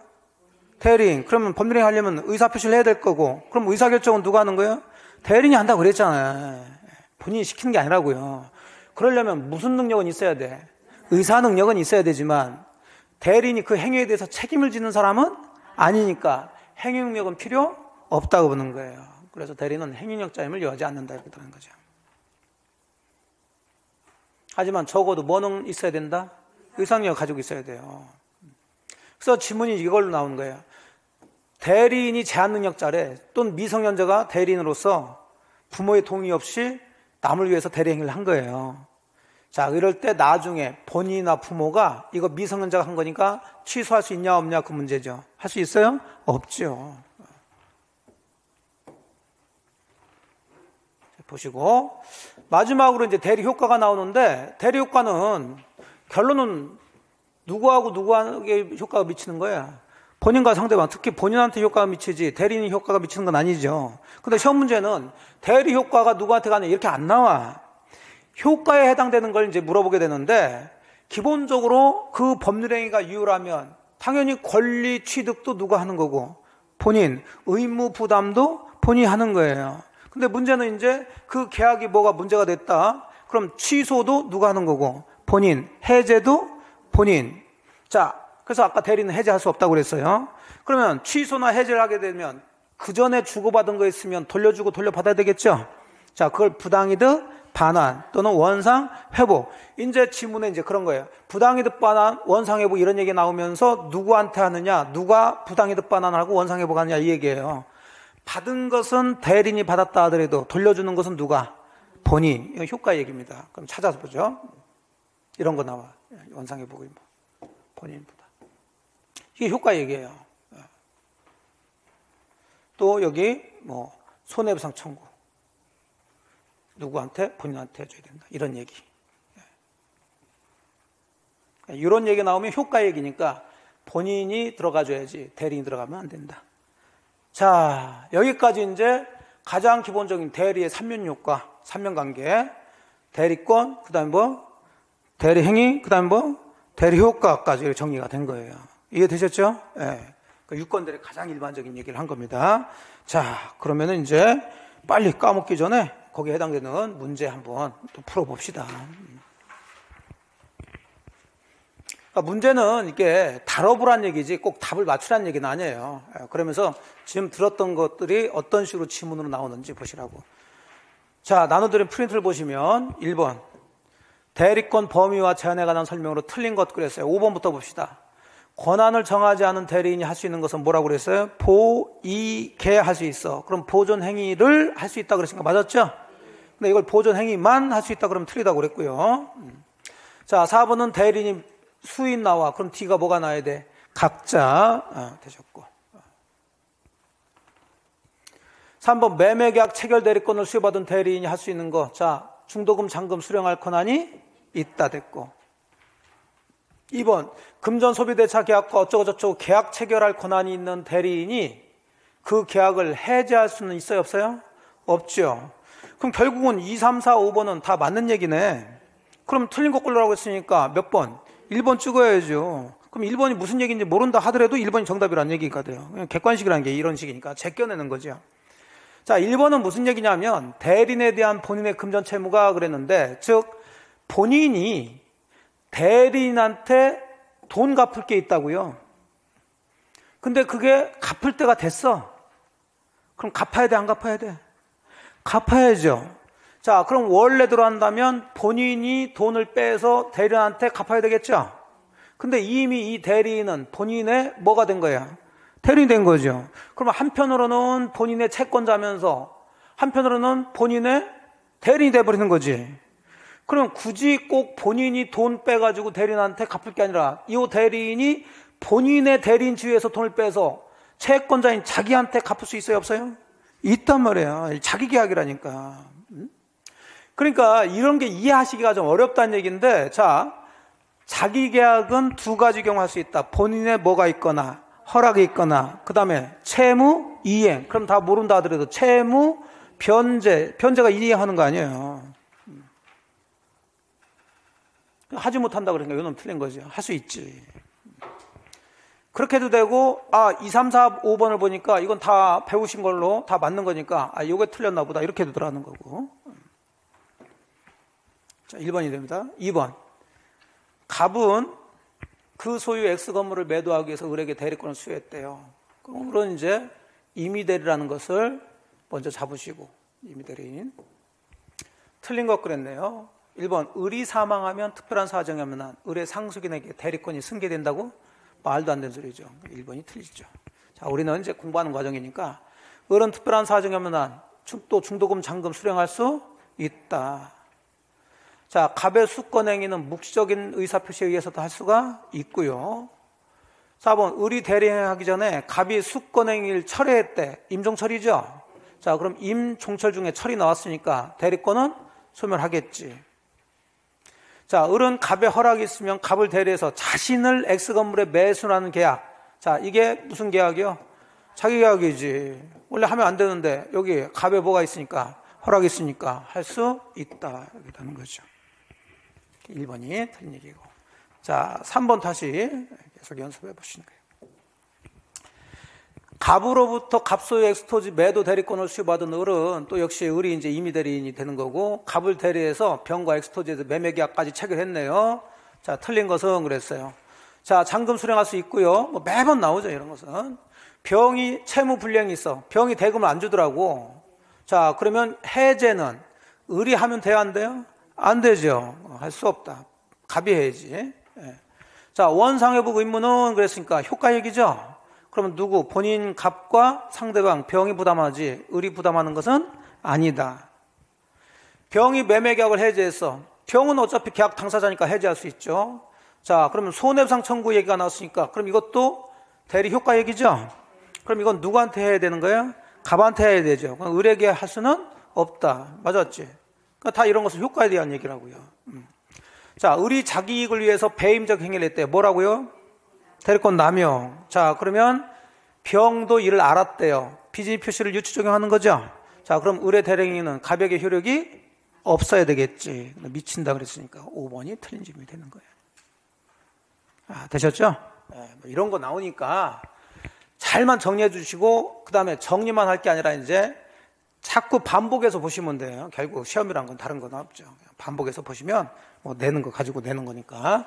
대리인. 그러면 법률행위 하려면 의사표시를 해야 될 거고, 그럼 의사결정은 누가 하는 거예요? 대리인이 한다고 그랬잖아요. 본인이 시키는 게 아니라고요. 그러려면 무슨 능력은 있어야 돼? 의사 능력은 있어야 되지만 대리인이 그 행위에 대해서 책임을 지는 사람은 아니니까 행위 능력은 필요 없다고 보는 거예요. 그래서 대리인은 행위능력 자임을 요하지 않는다 이렇게 되는 거죠. 하지만 적어도 뭐는 있어야 된다? 의사능력을 가지고 있어야 돼요. 그래서 지문이 이걸로 나오는 거예요. 대리인이 제한능력자래, 또는 미성년자가 대리인으로서 부모의 동의 없이 남을 위해서 대리행위를 한 거예요. 자, 이럴 때 나중에 본인이나 부모가 이거 미성년자가 한 거니까 취소할 수 있냐 없냐 그 문제죠. 할 수 있어요? 없죠. 보시고 마지막으로 이제 대리 효과가 나오는데, 대리 효과는 결론은 누구에게 효과가 미치는 거야? 본인과 상대방, 특히 본인한테 효과가 미치지 대리인 효과가 미치는 건 아니죠. 근데 시험 문제는 대리 효과가 누구한테 가냐 이렇게 안 나와. 효과에 해당되는 걸 이제 물어보게 되는데, 기본적으로 그 법률행위가 유효라면 당연히 권리 취득도 누가 하는 거고, 본인, 의무 부담도 본인이 하는 거예요. 근데 문제는 이제 그 계약이 뭐가 문제가 됐다. 그럼 취소도 누가 하는 거고, 본인, 해제도 본인. 자, 그래서 아까 대리는 해제할 수 없다고 그랬어요. 그러면 취소나 해제를 하게 되면 그 전에 주고받은 거 있으면 돌려주고 돌려받아야 되겠죠? 자, 그걸 부당이득 반환 또는 원상 회복. 이제 지문에 이제 그런 거예요. 부당이득 반환, 원상 회복 이런 얘기 나오면서 누구한테 하느냐, 누가 부당이득 반환을 하고 원상 회복하느냐 이 얘기예요. 받은 것은 대리인이 받았다 하더라도 돌려주는 것은 누가? 본인. 이거 효과 얘기입니다. 그럼 찾아서 보죠. 이런 거 나와. 원상 회복이 뭐 본인보다. 이게 효과 얘기예요. 또 여기 뭐 손해배상 청구. 누구한테? 본인한테 해줘야 된다. 이런 얘기. 이런 얘기 나오면 효과 얘기니까 본인이 들어가줘야지 대리인이 들어가면 안 된다. 자, 여기까지 이제 가장 기본적인 대리의 삼면효과, 삼면관계, 대리권, 그 다음에 뭐 대리행위, 그 다음에 뭐 대리효과까지 정리가 된 거예요. 이해되셨죠? 네. 그 유권들의 가장 일반적인 얘기를 한 겁니다. 자, 그러면은 이제 빨리 까먹기 전에 거기에 해당되는 문제 한번 또 풀어봅시다. 그러니까 문제는 이게 답으란 얘기지 꼭 답을 맞추라는 얘기는 아니에요. 그러면서 지금 들었던 것들이 어떤 식으로 지문으로 나오는지 보시라고. 자, 나눠드린 프린트를 보시면 1번 대리권 범위와 제한에 관한 설명으로 틀린 것 그랬어요. 5번부터 봅시다. 권한을 정하지 않은 대리인이 할 수 있는 것은 뭐라고 그랬어요? 보이게 할 수 있어. 그럼 보존 행위를 할 수 있다 그랬으니까 맞았죠? 근데 이걸 보존 행위만 할 수 있다 그러면 틀리다고 그랬고요. 자, 4번은 대리인이 수인 나와. 그럼 D가 뭐가 나야 돼? 각자 되셨고. 3번 매매계약 체결 대리권을 수여받은 대리인이 할 수 있는 거. 자, 중도금 잔금 수령할 권한이 있다 됐고. 2번 금전 소비대차 계약과 어쩌고저쩌고 계약 체결할 권한이 있는 대리인이 그 계약을 해제할 수는 있어요 없어요? 없죠. 그럼 결국은 2, 3, 4, 5번은 다 맞는 얘기네. 그럼 틀린 거 골라라고 했으니까 몇 번? 1번 찍어야죠. 그럼 1번이 무슨 얘기인지 모른다 하더라도 1번이 정답이라는 얘기가 돼요. 그냥 객관식이라는 게 이런 식이니까 제껴내는 거죠. 자, 1번은 무슨 얘기냐면 대리인에 대한 본인의 금전 채무가 그랬는데, 즉 본인이 대리인한테 돈 갚을 게 있다고요. 근데 그게 갚을 때가 됐어. 그럼 갚아야 돼, 안 갚아야 돼? 갚아야죠. 자, 그럼 원래대로 한다면 본인이 돈을 빼서 대리인한테 갚아야 되겠죠. 근데 이미 이 대리인은 본인의 뭐가 된 거야? 대리인이 된 거죠. 그러면 한편으로는 본인의 채권자면서 한편으로는 본인의 대리인이 돼버리는 거지. 그럼 굳이 꼭 본인이 돈 빼가지고 대리인한테 갚을 게 아니라 이 대리인이 본인의 대리인 지위에서 돈을 빼서 채권자인 자기한테 갚을 수 있어요, 없어요? 있단 말이에요. 자기 계약이라니까. 그러니까 이런 게 이해하시기가 좀 어렵다는 얘기인데, 자, 자기 계약은 두 가지 경우 할 수 있다. 본인의 뭐가 있거나 허락이 있거나, 그 다음에 채무 이행. 그럼 다 모른다 하더라도 채무 변제가 이행하는 거 아니에요. 하지 못한다 그러니까 이건 틀린 거죠. 할 수 있지. 그렇게 해도 되고, 2, 3, 4, 5번을 보니까 이건 다 배우신 걸로 다 맞는 거니까, 요게 틀렸나 보다. 이렇게 되더라는 거고. 자, 1번이 됩니다. 2번. 갑은 그 소유 X 건물을 매도하기 위해서 을에게 대리권을 수여했대요. 그럼 을은 이제 임의대리라는 것을 먼저 잡으시고, 임의대리인. 틀린 것 그랬네요. 1번, 을이 사망하면 특별한 사정이 없는 한 을의 상속인에게 대리권이 승계된다고? 말도 안 되는 소리죠. 1번이 틀리죠. 자, 우리는 이제 공부하는 과정이니까 을은 특별한 사정이 없는 한 또 중도금, 잔금 수령할 수 있다. 자, 갑의 수권행위는 묵시적인 의사표시에 의해서도 할 수가 있고요. 4번, 을이 대리행하기 전에 갑이 수권행위를 철회했대. 임종철이죠. 자, 그럼 임종철 중에 철이 나왔으니까 대리권은 소멸하겠지. 자, 을은 갑의 허락이 있으면 갑을 대리해서 자신을 X건물에 매수하는 계약. 자, 이게 무슨 계약이요? 자기 계약이지. 원래 하면 안 되는데 여기 갑에 뭐가 있으니까, 허락이 있으니까 할 수 있다. 이렇게 되는 거죠. 1번이 틀린 얘기고. 자, 3번 다시 계속 연습해 보시는 거예요. 갑으로부터 갑소유 엑스토지 매도 대리권을 수여받은 을은 또 역시 을이 이제 임의대리인이 되는 거고, 갑을 대리해서 병과 엑스토지에서 매매계약까지 체결했네요. 자, 틀린 것은 그랬어요. 자, 잔금 수령할 수 있고요. 뭐 매번 나오죠, 이런 것은. 병이 채무 불량이 있어. 병이 대금을 안 주더라고. 자, 그러면 해제는 을이 하면 돼요, 안 돼요? 안 되죠. 할 수 없다. 갑이 해야지. 예. 자, 원상회복 의무는 그랬으니까 효과 얘기죠. 그러면 누구? 본인 갑과 상대방 병이 부담하지 을이 부담하는 것은 아니다. 병이 매매계약을 해제했어. 병은 어차피 계약 당사자니까 해제할 수 있죠. 자, 그러면 손해배상 청구 얘기가 나왔으니까 그럼 이것도 대리 효과 얘기죠. 그럼 이건 누구한테 해야 되는 거예요? 갑한테 해야 되죠. 그럼 을에게 할 수는 없다. 맞았지? 그러니까 다 이런 것은 효과에 대한 얘기라고요. 자, 을이 자기 이익을 위해서 배임적 행위를 했대요. 뭐라고요? 대리권 남용. 자, 그러면 병도 이를 알았대요. 비진입 표시를 유추 적용하는 거죠. 자, 그럼 을의 대리행위는 갑에게 효력이 없어야 되겠지. 미친다 그랬으니까 5번이 틀린 질문이 되는 거예요. 되셨죠? 네, 뭐 이런 거 나오니까 잘만 정리해 주시고 그 다음에 정리만 할 게 아니라 이제 자꾸 반복해서 보시면 돼요. 결국 시험이란 건 다른 건 없죠. 반복해서 보시면 뭐 내는 거 가지고 내는 거니까.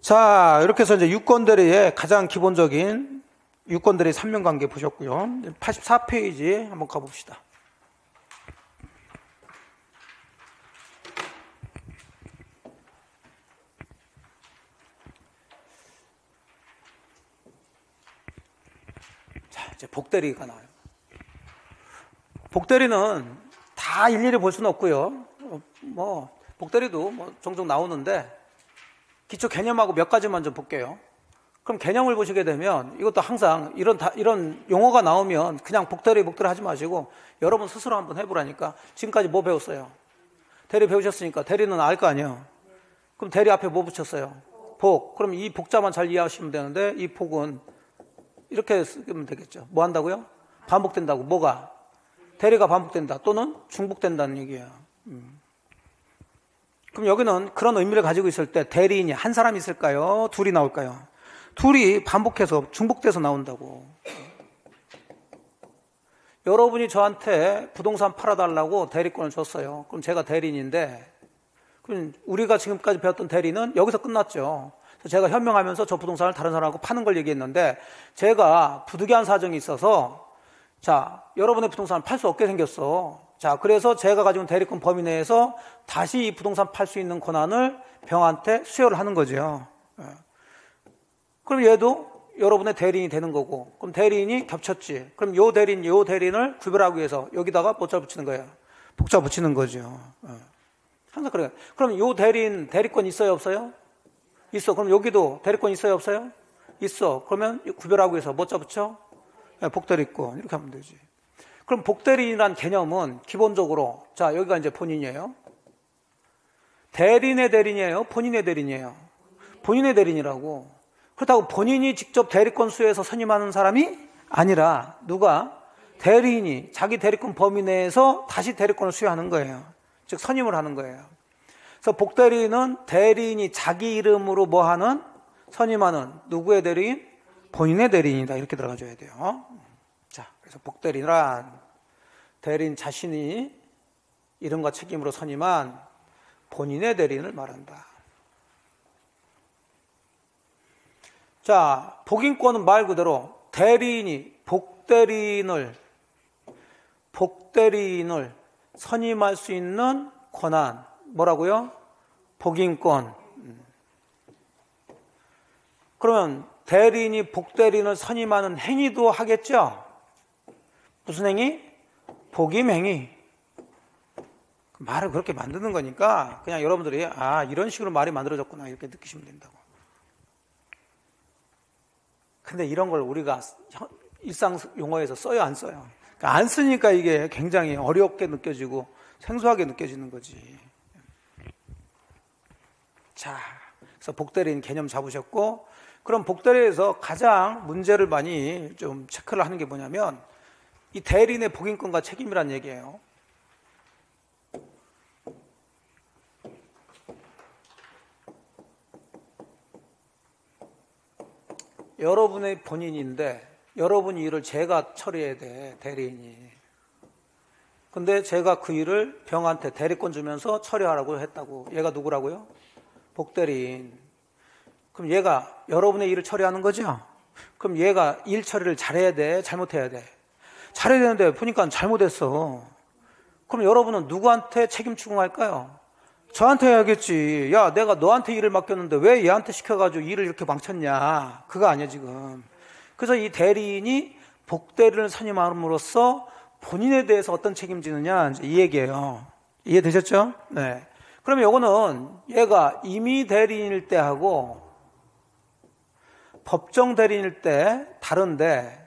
자, 이렇게 해서 이제 유권대리의 가장 기본적인 유권대리 삼면관계 보셨고요. 84페이지 한번 가봅시다. 자, 이제 복대리가 나와요. 복대리는 다 일일이 볼 수는 없고요. 뭐 복대리도 뭐 종종 나오는데 기초 개념하고 몇 가지만 좀 볼게요. 그럼 개념을 보시게 되면 이것도 항상 이런 용어가 나오면 그냥 복대리 하지 마시고 여러분 스스로 한번 해보라니까. 지금까지 뭐 배웠어요? 대리 배우셨으니까 대리는 알 거 아니에요. 그럼 대리 앞에 뭐 붙였어요? 복. 그럼 이 복자만 잘 이해하시면 되는데 이 복은 이렇게 쓰면 되겠죠. 뭐 한다고요? 반복된다고. 뭐가? 대리가 반복된다 또는 중복된다는 얘기예요. 그럼 여기는 그런 의미를 가지고 있을 때 대리인이 한 사람이 있을까요? 둘이 나올까요? 둘이 반복해서 중복돼서 나온다고. 여러분이 저한테 부동산 팔아달라고 대리권을 줬어요. 그럼 제가 대리인인데 그럼 우리가 지금까지 배웠던 대리는 여기서 끝났죠. 그래서 제가 현명하면서 저 부동산을 다른 사람하고 파는 걸 얘기했는데 제가 부득이한 사정이 있어서 자, 여러분의 부동산을 팔 수 없게 생겼어. 자, 그래서 제가 가지고 있는 대리권 범위 내에서 다시 이 부동산 팔 수 있는 권한을 병한테 수여를 하는 거죠. 그럼 얘도 여러분의 대리인이 되는 거고, 그럼 대리인이 겹쳤지. 그럼 요 대리인을 구별하기 위해서 여기다가 뭐자 붙이는 거예요? 복자 붙이는 거죠. 항상 그래요. 그럼 요 대리권 있어요, 없어요? 있어. 그럼 여기도 대리권 있어요, 없어요? 있어. 그러면 구별하기 위해서 뭐 붙여? 복대리권. 이렇게 하면 되지. 그럼 복대리인이란 개념은 기본적으로, 자, 여기가 이제 본인이에요. 대리인의 대리인이에요? 본인의 대리인이에요? 본인의 대리인이라고. 그렇다고 본인이 직접 대리권 수여해서 선임하는 사람이 아니라 누가? 대리인이 자기 대리권 범위 내에서 다시 대리권을 수여하는 거예요. 즉 선임을 하는 거예요. 그래서 복대리인은 대리인이 자기 이름으로 뭐 하는? 선임하는 누구의 대리인? 본인의 대리인이다. 이렇게 들어가줘야 돼요. 자, 그래서 복대리인이란 대리인 자신이 이름과 책임으로 선임한 본인의 대리인을 말한다. 자, 복인권은 말 그대로 대리인이 복대리인을 선임할 수 있는 권한. 뭐라고요? 복인권. 그러면 대리인이 복대리인을 선임하는 행위도 하겠죠? 무슨 행위? 복임행위. 말을 그렇게 만드는 거니까 그냥 여러분들이 이런 식으로 말이 만들어졌구나 이렇게 느끼시면 된다고. 근데 이런 걸 우리가 일상 용어에서 써요, 안 써요? 그러니까 안 쓰니까 이게 굉장히 어렵게 느껴지고 생소하게 느껴지는 거지. 자, 그래서 복대리인 개념 잡으셨고, 그럼 복대리에서 가장 문제를 많이 좀 체크를 하는 게 뭐냐면 이 대리인의 복인권과 책임이란 얘기예요. 여러분의 본인인데 여러분이 일을 제가 처리해야 돼, 대리인이. 근데 제가 그 일을 병한테 대리권 주면서 처리하라고 했다고. 얘가 누구라고요? 복대리인. 그럼 얘가 여러분의 일을 처리하는 거죠? 그럼 얘가 일 처리를 잘해야 돼, 잘못해야 돼? 잘해야 되는데 보니까 잘못했어. 그럼 여러분은 누구한테 책임 추궁할까요? 저한테 해야겠지. 야, 내가 너한테 일을 맡겼는데 왜 얘한테 시켜가지고 일을 이렇게 망쳤냐. 그거 아니야 지금. 그래서 이 대리인이 복대리인을 선임함으로써 본인에 대해서 어떤 책임지느냐, 이제 이 얘기예요. 이해되셨죠? 네. 그러면 요거는 얘가 임의 대리인일 때 하고 법정 대리인일 때 다른데,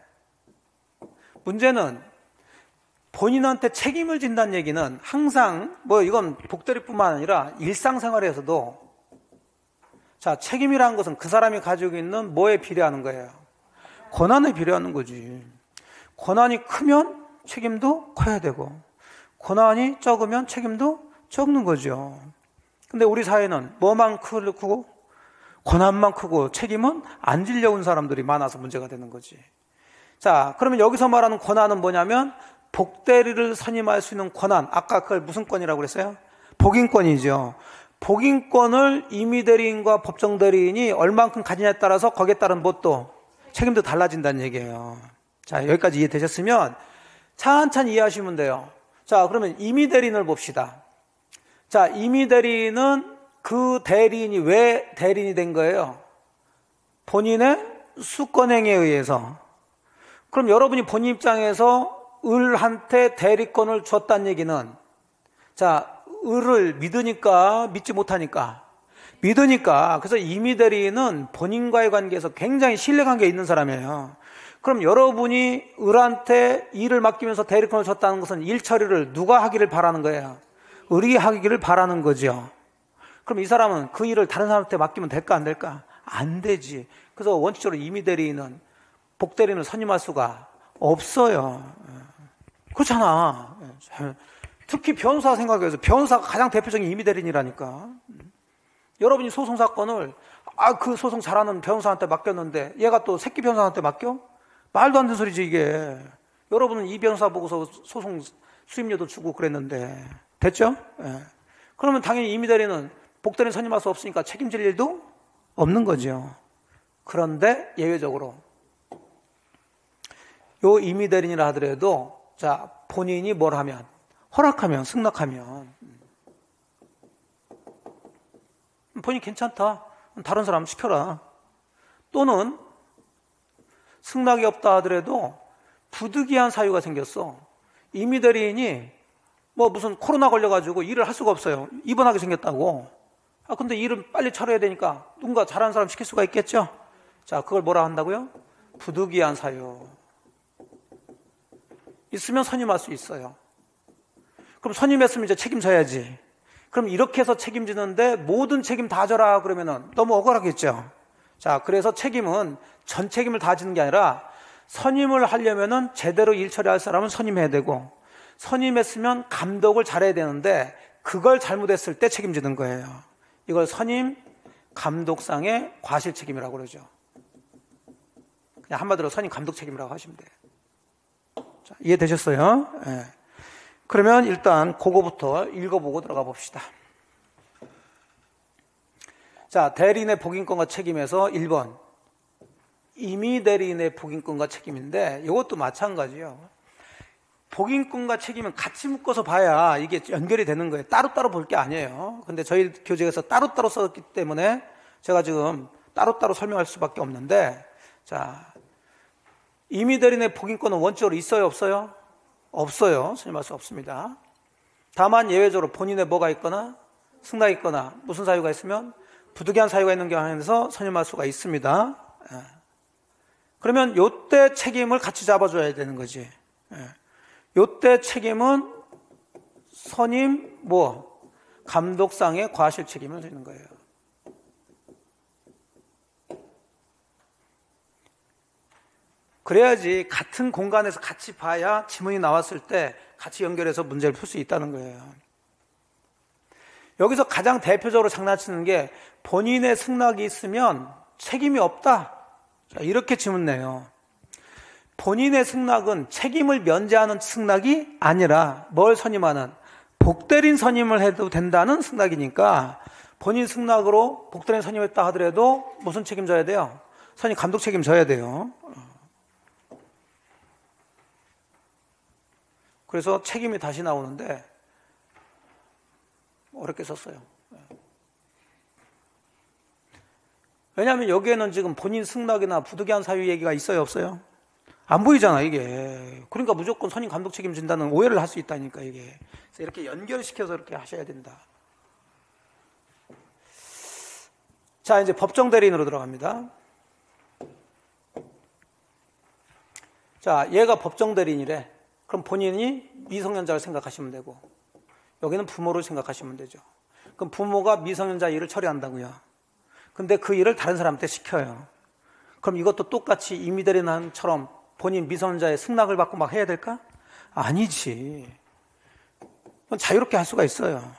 문제는 본인한테 책임을 진다는 얘기는 항상 이건 복대리뿐만 아니라 일상생활에서도, 자, 책임이라는 것은 그 사람이 가지고 있는 뭐에 비례하는 거예요? 권한에 비례하는 거지. 권한이 크면 책임도 커야 되고 권한이 적으면 책임도 적는 거죠. 근데 우리 사회는 뭐만 크고 권한만 크고 책임은 안 지려온 사람들이 많아서 문제가 되는 거지. 자, 그러면 여기서 말하는 권한은 뭐냐면 복대리를 선임할 수 있는 권한. 아까 그걸 무슨 권이라고 그랬어요? 복인권이죠. 복인권을 임의대리인과 법정대리인이 얼만큼 가지냐에 따라서 거기에 따른 뭣도 책임도 달라진다는 얘기예요. 자, 여기까지 이해되셨으면 찬찬히 이해하시면 돼요. 자, 그러면 임의대리인을 봅시다. 자, 임의대리인은 그 대리인이 왜 대리인이 된 거예요? 본인의 수권행위에 의해서. 그럼 여러분이 본인 입장에서 을한테 대리권을 줬다는 얘기는, 자, 을을 믿으니까 믿지 못하니까 믿으니까. 그래서 임의대리인은 본인과의 관계에서 굉장히 신뢰관계에 있는 사람이에요. 그럼 여러분이 을한테 일을 맡기면서 대리권을 줬다는 것은 일 처리를 누가 하기를 바라는 거예요? 을이 하기를 바라는 거죠. 그럼 이 사람은 그 일을 다른 사람한테 맡기면 될까 안 될까? 안 되지. 그래서 원칙적으로 임의대리인은 복대리인을 선임할 수가 없어요. 그렇잖아. 특히 변호사 생각해서 변호사가 가장 대표적인 임의대리인이라니까. 여러분이 소송사건을 그 소송 잘하는 변호사한테 맡겼는데 얘가 또 새끼 변호사한테 맡겨? 말도 안 되는 소리지 이게. 여러분은 이 변호사 보고서 소송 수임료도 주고 그랬는데 됐죠? 예. 그러면 당연히 임의대리는 복대리인 선임할 수 없으니까 책임질 일도 없는 거죠. 그런데 예외적으로 요 임의대리인이라 하더라도, 자, 본인이 뭘 하면, 허락하면, 승낙하면, 본인이 괜찮다, 다른 사람 시켜라. 또는 승낙이 없다 하더라도 부득이한 사유가 생겼어. 임의대리인이 뭐 무슨 코로나 걸려가지고 일을 할 수가 없어요. 입원하게 생겼다고. 근데 일은 빨리 차려야 되니까 누군가 잘하는 사람 시킬 수가 있겠죠. 자, 그걸 뭐라 한다고요? 부득이한 사유. 있으면 선임할 수 있어요. 그럼 선임했으면 이제 책임져야지. 그럼 이렇게 해서 책임지는데 모든 책임 다 져라 그러면은 너무 억울하겠죠. 자, 그래서 책임은 전 책임을 다 지는 게 아니라 선임을 하려면은 제대로 일 처리할 사람은 선임해야 되고, 선임했으면 감독을 잘해야 되는데 그걸 잘못했을 때 책임지는 거예요. 이걸 선임 감독상의 과실 책임이라고 그러죠. 그냥 한마디로 선임 감독 책임이라고 하시면 돼요. 자, 이해되셨어요? 네. 그러면 일단 그거부터 읽어보고 들어가 봅시다. 자, 대리인의 복인권과 책임에서 1번 임의 대리인의 복인권과 책임인데 이것도 마찬가지예요. 복인권과 책임은 같이 묶어서 봐야 이게 연결이 되는 거예요. 따로따로 볼 게 아니에요. 근데 저희 교재에서 따로따로 썼기 때문에 제가 지금 따로따로 설명할 수밖에 없는데, 자, 임의 대리인의 복인권은 원칙으로 있어요, 없어요? 없어요. 선임할 수 없습니다. 다만 예외적으로 본인의 뭐가 있거나 승낙이 있거나 무슨 사유가 있으면 부득이한 사유가 있는 경우에서 선임할 수가 있습니다. 그러면 요때 책임을 같이 잡아줘야 되는 거지. 요때 책임은 선임 감독상의 과실 책임을 지는 거예요. 그래야지 같은 공간에서 같이 봐야 지문이 나왔을 때 같이 연결해서 문제를 풀 수 있다는 거예요. 여기서 가장 대표적으로 장난치는 게 본인의 승낙이 있으면 책임이 없다. 자, 이렇게 지문 내요. 본인의 승낙은 책임을 면제하는 승낙이 아니라 뭘 선임하는, 복대리인 선임을 해도 된다는 승낙이니까 본인 승낙으로 복대리인 선임했다 하더라도 무슨 책임져야 돼요? 선임 감독 책임져야 돼요. 그래서 책임이 다시 나오는데 어렵게 썼어요. 왜냐하면 여기에는 지금 본인 승낙이나 부득이한 사유 얘기가 있어요, 없어요? 안 보이잖아, 이게. 그러니까 무조건 선임 감독 책임진다는 오해를 할 수 있다니까, 이게. 그래서 이렇게 연결시켜서 이렇게 하셔야 된다. 자, 이제 법정 대리인으로 들어갑니다. 자, 얘가 법정 대리인이래. 그럼 본인이 미성년자를 생각하시면 되고, 여기는 부모를 생각하시면 되죠. 그럼 부모가 미성년자 일을 처리한다고요. 근데 그 일을 다른 사람한테 시켜요. 그럼 이것도 똑같이 임의 대리인처럼 본인 미성년자의 승낙을 받고 막 해야 될까? 아니지. 그건 자유롭게 할 수가 있어요.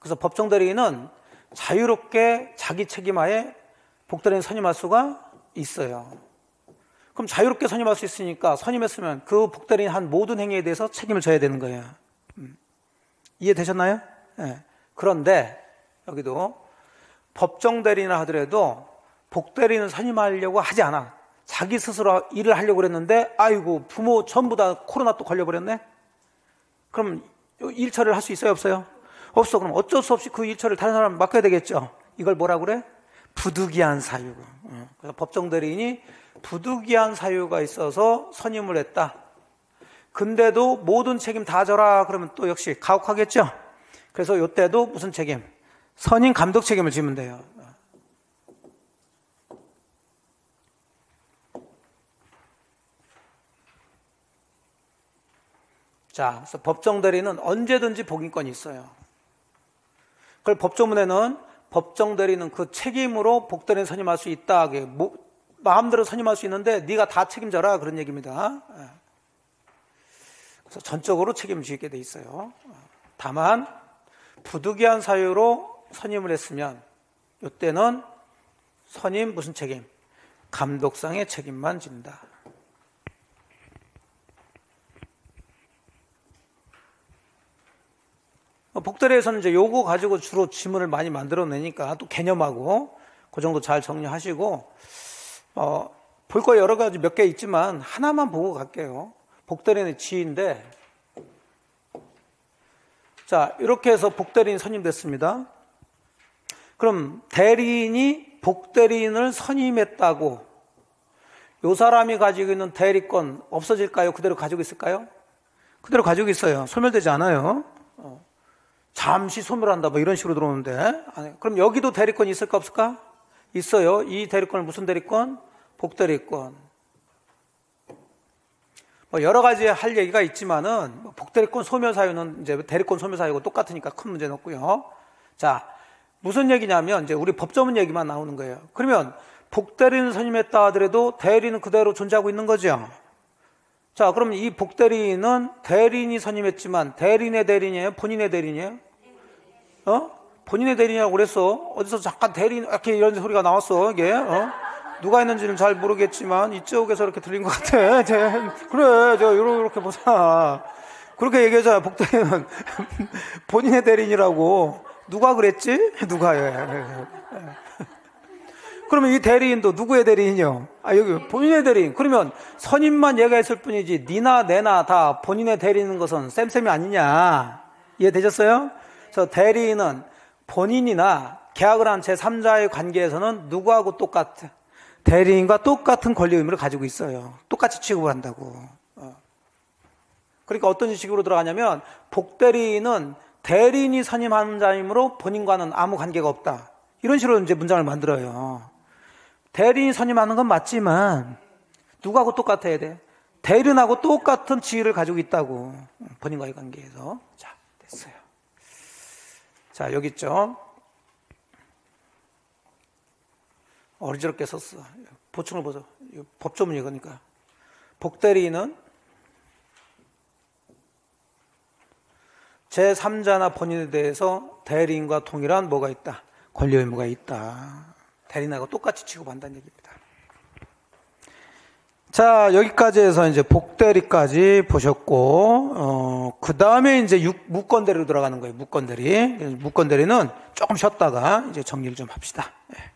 그래서 법정 대리인은 자유롭게 자기 책임하에 복대리인 선임할 수가 있어요. 그럼 자유롭게 선임할 수 있으니까 선임했으면 그 복대리인 한 모든 행위에 대해서 책임을 져야 되는 거예요. 이해되셨나요? 네. 그런데 여기도 법정 대리인을 하더라도 복대리인을 선임하려고 하지 않아. 자기 스스로 일을 하려고 그랬는데 아이고 부모 전부 다 코로나 또 걸려버렸네? 그럼 일 처리를 할 수 있어요, 없어요? 없어. 그럼 어쩔 수 없이 그 일 처리를 다른 사람 맡겨야 되겠죠. 이걸 뭐라 그래? 부득이한 사유. 그래서 법정 대리인이 부득이한 사유가 있어서 선임을 했다. 근데도 모든 책임 다 져라 그러면 또 역시 가혹하겠죠. 그래서 이때도 무슨 책임? 선임 감독 책임을 지면 돼요. 자, 그래서 법정 대리는 언제든지 복인권이 있어요. 그걸 법조문에는 법정 대리는 그 책임으로 복대리인 선임할 수 있다. 마음대로 선임할 수 있는데 네가 다 책임져라 그런 얘기입니다. 그래서 전적으로 책임지게 돼 있어요. 다만 부득이한 사유로 선임을 했으면 이때는 선임 무슨 책임? 감독상의 책임만 진다. 복대리에서는 이제 요거 가지고 주로 지문을 많이 만들어내니까 또 개념하고 그 정도 잘 정리하시고 볼 거 여러 가지 몇 개 있지만 하나만 보고 갈게요. 복대리인의 지인데, 자, 이렇게 해서 복대리인 선임됐습니다. 그럼 대리인이 복대리인을 선임했다고 요 사람이 가지고 있는 대리권 없어질까요? 그대로 가지고 있을까요? 그대로 가지고 있어요. 소멸되지 않아요. 잠시 소멸한다 뭐 이런 식으로 들어오는데, 그럼 여기도 대리권이 있을까 없을까? 있어요. 이 대리권은 무슨 대리권? 복대리권. 뭐 여러 가지 할 얘기가 있지만은 복대리권 소멸 사유는 이제 대리권 소멸 사유고 똑같으니까 큰 문제는 없고요. 자, 무슨 얘기냐면 이제 우리 법조문 얘기만 나오는 거예요. 그러면 복대리는 선임했다 하더라도 대리는 그대로 존재하고 있는 거죠. 자, 그럼 이 복대리는 대리인이 선임했지만 대리인의 대리인이에요? 본인의 대리인이에요? 본인의 대리인이라고 그랬어. 어디서 잠깐 대리인 이렇게 이런 소리가 나왔어. 이게 누가 했는지는 잘 모르겠지만 이쪽에서 이렇게 들린 것 같아. 그래, 저 이렇게 보자. 그렇게 얘기하잖아. 복대리는 본인의 대리인이라고. 누가 그랬지? 누가 그러면 이 대리인도 누구의 대리인이요? 여기 본인의 대리인. 그러면 선임만 얘가 했을 뿐이지 니나 내나 다 본인의 대리인인 것은 쌤쌤이 아니냐. 이해되셨어요? 그래서 대리인은 본인이나 계약을 한 제3자의 관계에서는 누구하고 똑같아? 대리인과 똑같은 권리 의무를 가지고 있어요. 똑같이 취급을 한다고. 그러니까 어떤 식으로 들어가냐면 복대리인은 대리인이 선임하는 자이므로 본인과는 아무 관계가 없다. 이런 식으로 이제 문장을 만들어요. 대리인이 선임하는 건 맞지만 누구하고 똑같아야 돼? 대리인하고 똑같은 지위를 가지고 있다고. 본인과의 관계에서. 자, 됐어요. 자, 여기 있죠. 어리저렇게 썼어. 보충을 보죠. 법조문이 그러니까. 복대리인은 제3자나 본인에 대해서 대리인과 동일한 뭐가 있다? 권리 의무가 있다. 대리인하고 똑같이 취급한다는 얘기입니다. 자, 여기까지 해서 이제 복대리까지 보셨고, 그 다음에 이제 무건대리로 들어가는 거예요. 무건대리. 무건대리는 조금 쉬었다가 이제 정리를 좀 합시다. 예.